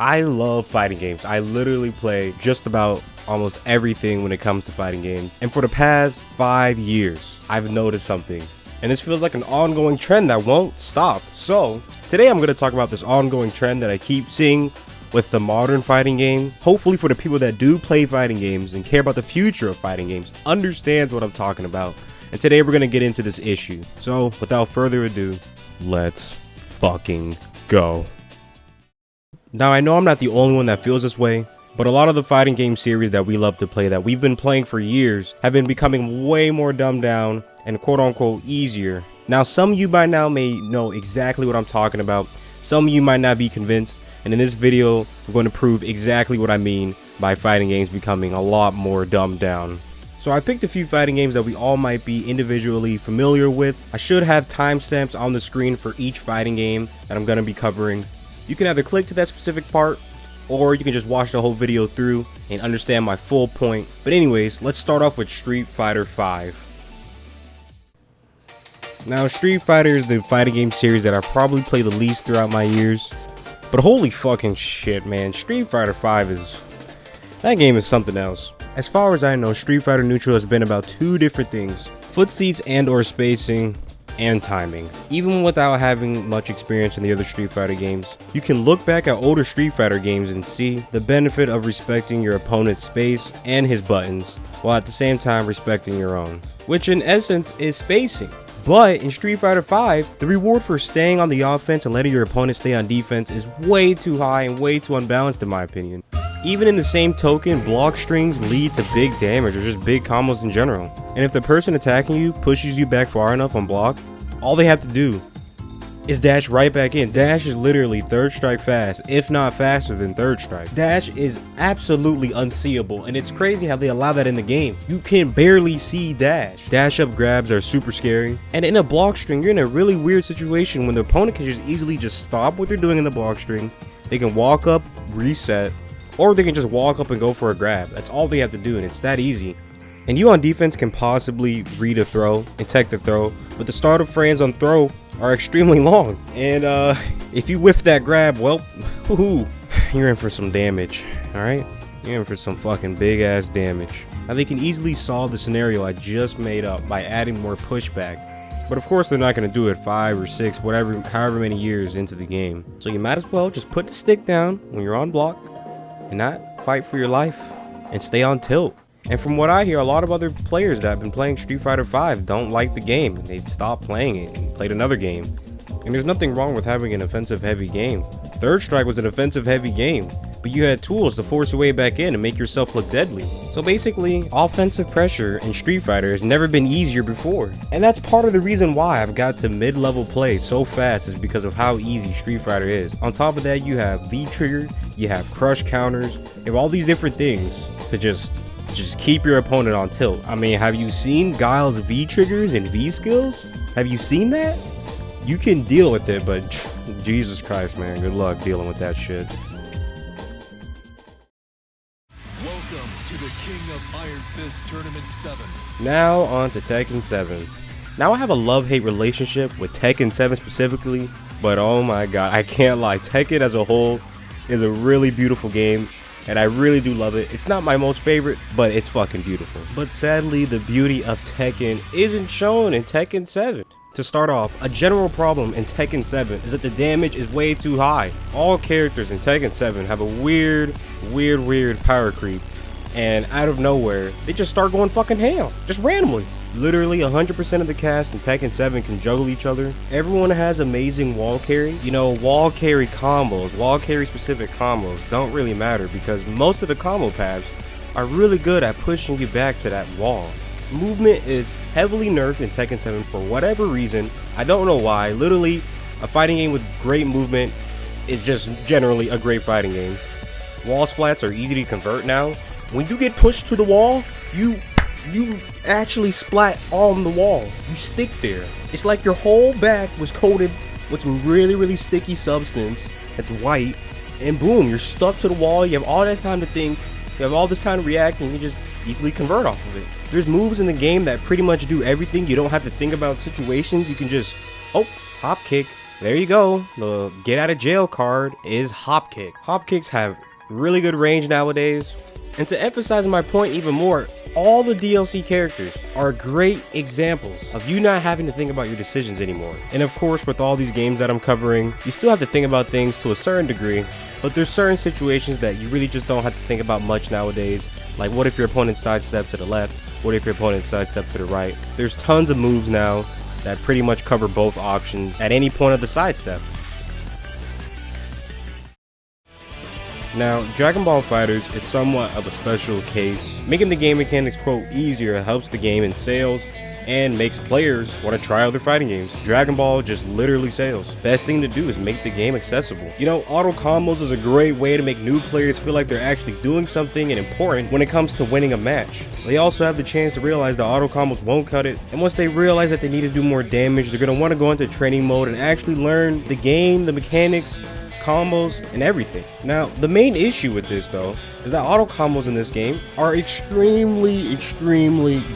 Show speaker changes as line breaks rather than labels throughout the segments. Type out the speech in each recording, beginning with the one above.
I love fighting games. I literally play just about almost everything when it comes to fighting games. And for the past 5 years, I've noticed something. And this feels like an ongoing trend that won't stop. So today I'm going to talk about this ongoing trend that I keep seeing with the modern fighting game. Hopefully for the people that do play fighting games and care about the future of fighting games, understands what I'm talking about. And today we're going to get into this issue. So without further ado, let's fucking go. Now I know I'm not the only one that feels this way, but a lot of the fighting game series that we love to play, that we've been playing for years, have been becoming way more dumbed down and quote unquote easier. Now some of you by now may know exactly what I'm talking about. Some of you might not be convinced. And in this video, I'm going to prove exactly what I mean by fighting games becoming a lot more dumbed down. So I picked a few fighting games that we all might be individually familiar with. I should have timestamps on the screen for each fighting game that I'm going to be covering. You can either click to that specific part, or you can just watch the whole video through and understand my full point. But anyways, let's start off with Street Fighter V. Now Street Fighter is the fighting game series that I probably played the least throughout my years. But holy fucking shit, man, Street Fighter V that game is something else. As far as I know, Street Fighter Neutral has been about two different things: foot seats and or spacing and timing. Even without having much experience in the other Street Fighter games, you can look back at older Street Fighter games and see the benefit of respecting your opponent's space and his buttons, while at the same time respecting your own, which in essence is spacing. But in Street Fighter V, the reward for staying on the offense and letting your opponent stay on defense is way too high and way too unbalanced in my opinion. Even in the same token, block strings lead to big damage or just big combos in general. And if the person attacking you pushes you back far enough on block, all they have to do is dash right back in. Dash is literally third strike fast, if not faster than third strike. Dash is absolutely unseeable, and it's crazy how they allow that in the game. You can barely see dash. Dash up grabs are super scary, and in a block string, you're in a really weird situation when the opponent can just easily just stop what they're doing in the block string. They can walk up, reset, or they can just walk up and go for a grab. That's all they have to do, and it's that easy. And you on defense can possibly read a throw and tech the throw, but the startup frames on throw are extremely long. And if you whiff that grab, well, woohoo, you're in for some damage, alright? You're in for some fucking big ass damage. Now they can easily solve the scenario I just made up by adding more pushback. But of course they're not going to do it 5 or 6, however many years into the game. So you might as well just put the stick down when you're on block and not fight for your life and stay on tilt. And from what I hear, a lot of other players that have been playing Street Fighter V don't like the game. They've stopped playing it and played another game. And there's nothing wrong with having an offensive heavy game. Third Strike was an offensive heavy game, but you had tools to force your way back in and make yourself look deadly. So basically, offensive pressure in Street Fighter has never been easier before. And that's part of the reason why I've got to mid-level play so fast, is because of how easy Street Fighter is. On top of that, you have V-trigger, you have crush counters, you have all these different things to just keep your opponent on tilt. I mean, have you seen Guile's V-triggers and V-skills? Have you seen that? You can deal with it, but Jesus Christ, man, good luck dealing with that shit.
Welcome to the King of Iron Fist Tournament 7.
Now on to Tekken 7. Now I have a love-hate relationship with Tekken 7 specifically, but oh my god, I can't lie, Tekken as a whole is a really beautiful game. And I really do love it. It's not my most favorite, but it's fucking beautiful. But sadly, the beauty of Tekken isn't shown in Tekken 7. To start off, a general problem in Tekken 7 is that the damage is way too high. All characters in Tekken 7 have a weird power creep. And out of nowhere, they just start going fucking ham. Just randomly. Literally 100% of the cast in Tekken 7 can juggle each other. Everyone has amazing wall carry. You know, wall carry combos, wall carry specific combos don't really matter because most of the combo paths are really good at pushing you back to that wall. Movement is heavily nerfed in Tekken 7 for whatever reason. I don't know why. Literally, a fighting game with great movement is just generally a great fighting game. Wall splats are easy to convert now. When you get pushed to the wall, you actually splat on the wall. You stick there. It's like your whole back was coated with some really sticky substance that's white, and boom, you're stuck to the wall. You have all that time to think, you have all this time to react, and you just easily convert off of it. There's moves in the game that pretty much do everything. You don't have to think about situations. You can just hop kick, There you go. The get out of jail card is hop kick. Hop kicks have really good range nowadays. And to emphasize my point even more, all the DLC characters are great examples of you not having to think about your decisions anymore. And of course, with all these games that I'm covering, you still have to think about things to a certain degree, but there's certain situations that you really just don't have to think about much nowadays. Like, what if your opponent sidesteps to the left? What if your opponent sidesteps to the right? There's tons of moves now that pretty much cover both options at any point of the sidestep. Now, Dragon Ball FighterZ is somewhat of a special case. Making the game mechanics, quote, easier helps the game in sales and makes players want to try other fighting games. Dragon Ball just literally sells. Best thing to do is make the game accessible. You know, auto combos is a great way to make new players feel like they're actually doing something and important when it comes to winning a match. They also have the chance to realize that auto combos won't cut it, and once they realize that they need to do more damage, they're going to want to go into training mode and actually learn the game, the mechanics, combos, and everything. Now, the main issue with this though is that auto combos in this game are extremely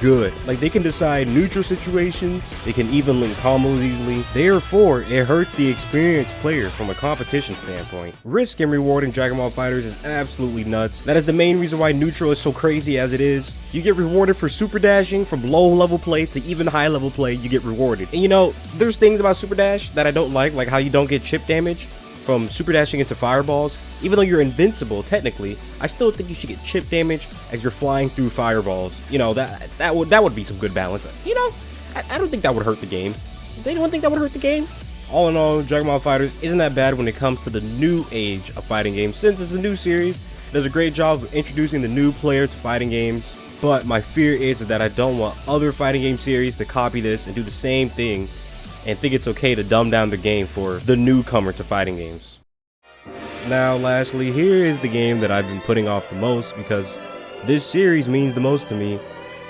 good. Like, they can decide neutral situations, they can even link combos easily. Therefore, it hurts the experienced player from a competition standpoint. Risk and reward in Dragon Ball FighterZ is absolutely nuts. That is the main reason why neutral is so crazy as it is. You get rewarded for super dashing from low level play to even high level play. You get rewarded. And you know, there's things about super dash that I don't like how you don't get chip damage from super dashing into fireballs. Even though you're invincible technically, I still think you should get chip damage as you're flying through fireballs. You know, that would be some good balance. You know, I don't think that would hurt the game. Does anyone think that would hurt the game? All in all, Dragon Ball FighterZ isn't that bad when it comes to the new age of fighting games. Since it's a new series, it does a great job of introducing the new player to fighting games. But my fear is that I don't want other fighting game series to copy this and do the same thing and think it's okay to dumb down the game for the newcomer to fighting games. Now, lastly, here is the game that I've been putting off the most because this series means the most to me,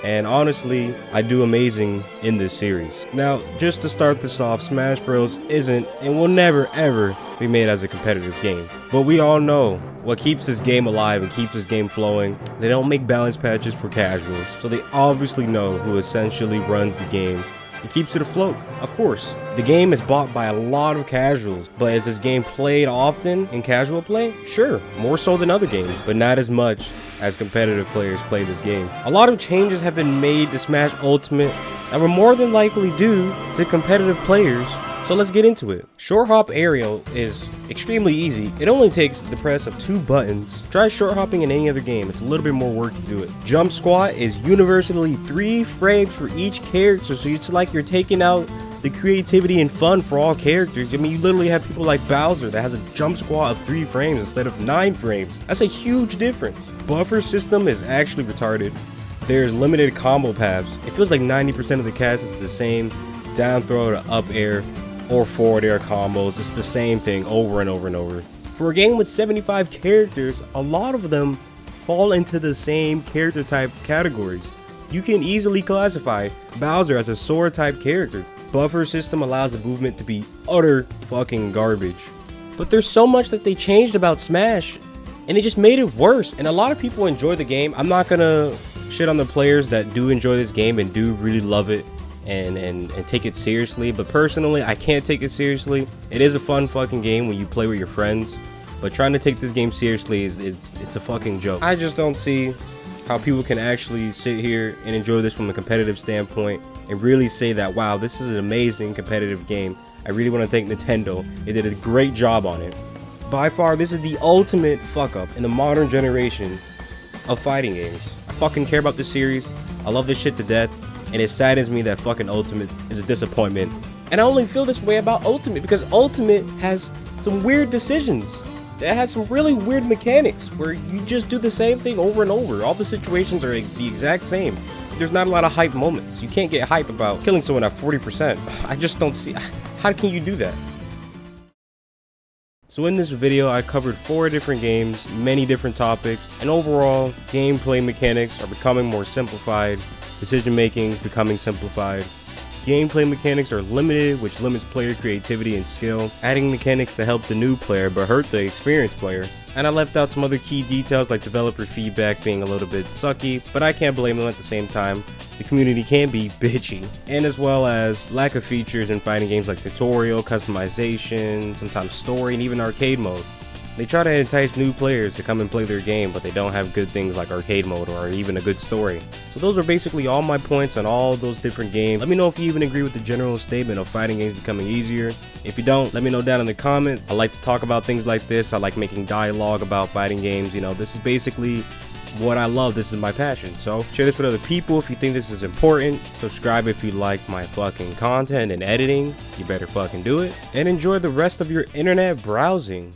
and honestly, I do amazing in this series. Now, just to start this off, Smash Bros. Isn't and will never ever be made as a competitive game. But we all know what keeps this game alive and keeps this game flowing. They don't make balance patches for casuals, so they obviously know who essentially runs the game. It keeps it afloat. Of course, the game is bought by a lot of casuals, but is this game played often in casual play? Sure, more so than other games, but not as much as competitive players play this game. A lot of changes have been made to Smash Ultimate that were more than likely due to competitive players. So let's get into it. Short hop aerial is extremely easy. It only takes the press of 2 buttons. Try short hopping in any other game. It's a little bit more work to do it. Jump squat is universally 3 frames for each character, so it's like you're taking out the creativity and fun for all characters. I mean, you literally have people like Bowser that has a jump squat of 3 frames instead of 9 frames. That's a huge difference. Buffer system is actually retarded. There's limited combo paths. It feels like 90% of the cast is the same. Down throw to up air or forward air combos. It's the same thing over and over and over. For a game with 75 characters, a lot of them fall into the same character type categories. You can easily classify Bowser as a sword type character. Buffer system allows the movement to be utter fucking garbage. But there's so much that they changed about Smash, and it just made it worse. And a lot of people enjoy the game. I'm not gonna shit on the players that do enjoy this game and do really love it and take it seriously, but personally, I can't take it seriously. It is a fun fucking game when you play with your friends, but trying to take this game seriously it's a fucking joke. I just don't see how people can actually sit here and enjoy this from a competitive standpoint and really say that, wow, this is an amazing competitive game. I really want to thank Nintendo. They did a great job on it. By far, this is the ultimate fuck up in the modern generation of fighting games. I fucking care about this series. I love this shit to death. And it saddens me that fucking Ultimate is a disappointment. And I only feel this way about Ultimate because Ultimate has some weird decisions. It has some really weird mechanics where you just do the same thing over and over. All the situations are the exact same. There's not a lot of hype moments. You can't get hype about killing someone at 40%. I just don't see, how can you do that? So in this video, I covered 4 different games, many different topics, and overall, gameplay mechanics are becoming more simplified. Decision making is becoming simplified. gameplay mechanics are limited, which limits player creativity and skill, adding mechanics to help the new player but hurt the experienced player. And I left out some other key details like developer feedback being a little bit sucky, but I can't blame them at the same time. The community can be bitchy, and as well as lack of features in fighting games like tutorial, customization, sometimes story, and even arcade mode. They try to entice new players to come and play their game, but they don't have good things like arcade mode or even a good story. So those are basically all my points on all those different games. Let me know if you even agree with the general statement of fighting games becoming easier. If you don't, let me know down in the comments. I like to talk about things like this. I like making dialogue about fighting games. You know, this is basically what I love. This is my passion. So share this with other people if you think this is important. Subscribe if you like my fucking content and editing. You better fucking do it. And enjoy the rest of your internet browsing.